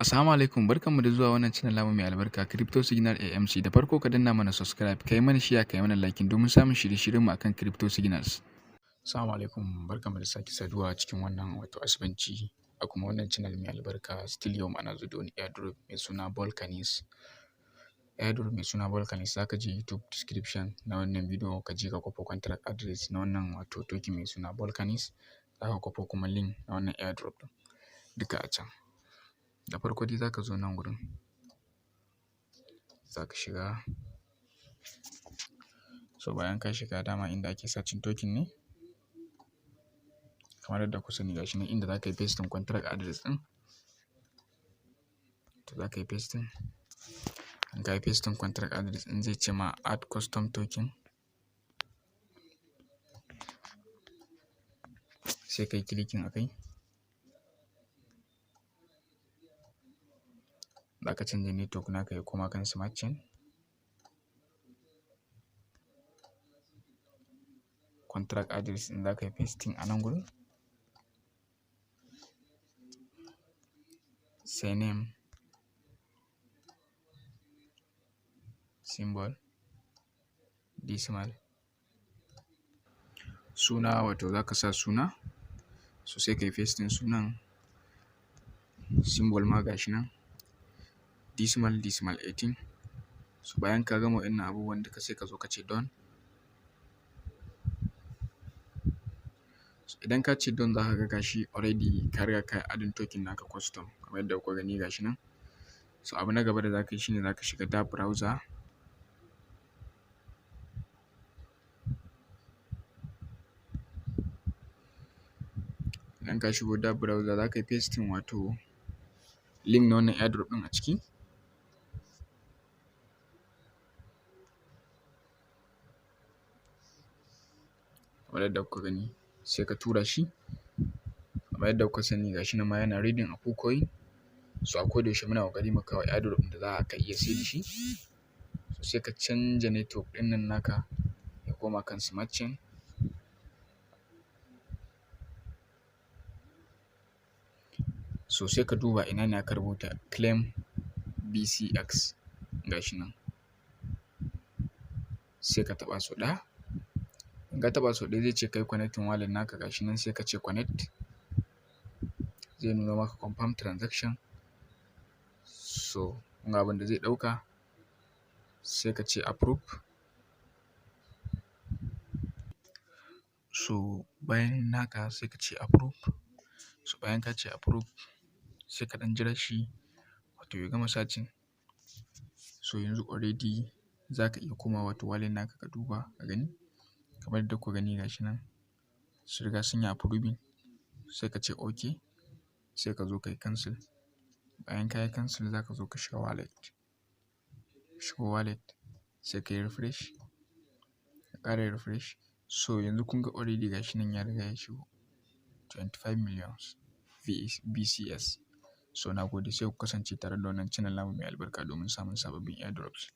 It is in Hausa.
Assalamu alaikum, barkanmu da zuwa wannan channel namu mai albarka Crypto Signal AMC. Da farko ka danna mana subscribe, kai mana share, kai mana liking domin samun shirye-shiryenmu akan Crypto Signals. Assalamu alaikum, barkanmu da sake saduwa cikin wannan asubanci a kuma wannan channel mai albarka. Still yau ana zo da wani airdrop mai suna Volcanix. Airdrop mai suna Volcanix zaka je YouTube description na wannan bidiyo ka je ka kwafa contract address na wannan token mai suna Volcanix. Zaka kwafa kuma link na wannan airdrop din duka a can. Da farko dai zaka zo nan gurin, zaka shiga, so bayan ka shiga dama inda ake searching token ne, kamar yadda kuka sani gashi nan inda zaka yi pasting contract address ɗin, to zaka yi pasting. In ka yi pasting contract address ɗin zai ce ma add custom token, sai kai clicking a kai. Zaka canza network naka ya koma kan smart chain. Contract address ɗin zaka yi pasting a nan gurin, sai name, symbol, decimal, suna, wato zaka sa suna, so sai kai pasting sunan, symbol ma gashi nan, decimal 18. So bayan ka gama waɗannan abubuwan duka sai ka zo ka ce done. Idan ka ce done za ka ga gashi already ka riga ka yi adding token naka custom kamar yadda kuka gani gashi nan. So abu na gaba da za ka yi shine za ka shiga DApp browser. Idan ka shigo DApp browser za ka yi pasting wato link na wannan airdrop ɗin a ciki. Kamar yadda kuka gani sai ka tura shi. Kamar yadda kuka sani gashi nan ma yana reading a coin. So a koda yaushe muna ƙoƙari mu kawo airdrop ɗin da za ka iya sayar da shi. So sai ka canja network ɗin nan naka ya koma kan smart chain. So sai ka duba ina ne aka rubuta claim BCX gashi nan. Sai ka taɓa sau ɗaya. In ka taɓa sau ɗaya zai ce kai connecting wallet naka gashi nan, sai ka ce connect. Zai nuna maka confirm transaction. So kun ga abin da zai ɗauka, sai ka ce approve. So bayan naka sai ka ce approve. So bayan ka ce approve sai ka ɗan jira shi wato ya gama searching. So yanzu already za ka iya komawa wato wallet naka ka duba ka gani. Kamar yadda kuka gani gashi nan sun riga sun yi approving. Sai ka ce okay, sai ka zo ka yi cancel. Bayan ka yi cancel za ka zo ka shiga wallet. Shigo wallet sai ka yi refresh, ka ƙara refresh. So yanzu kun ga already gashi nan ya riga ya shigo 25 millions BCS. So na gode, sai ku kasance tare da wannan channel namu mai albarka domin samun sababbin airdrops.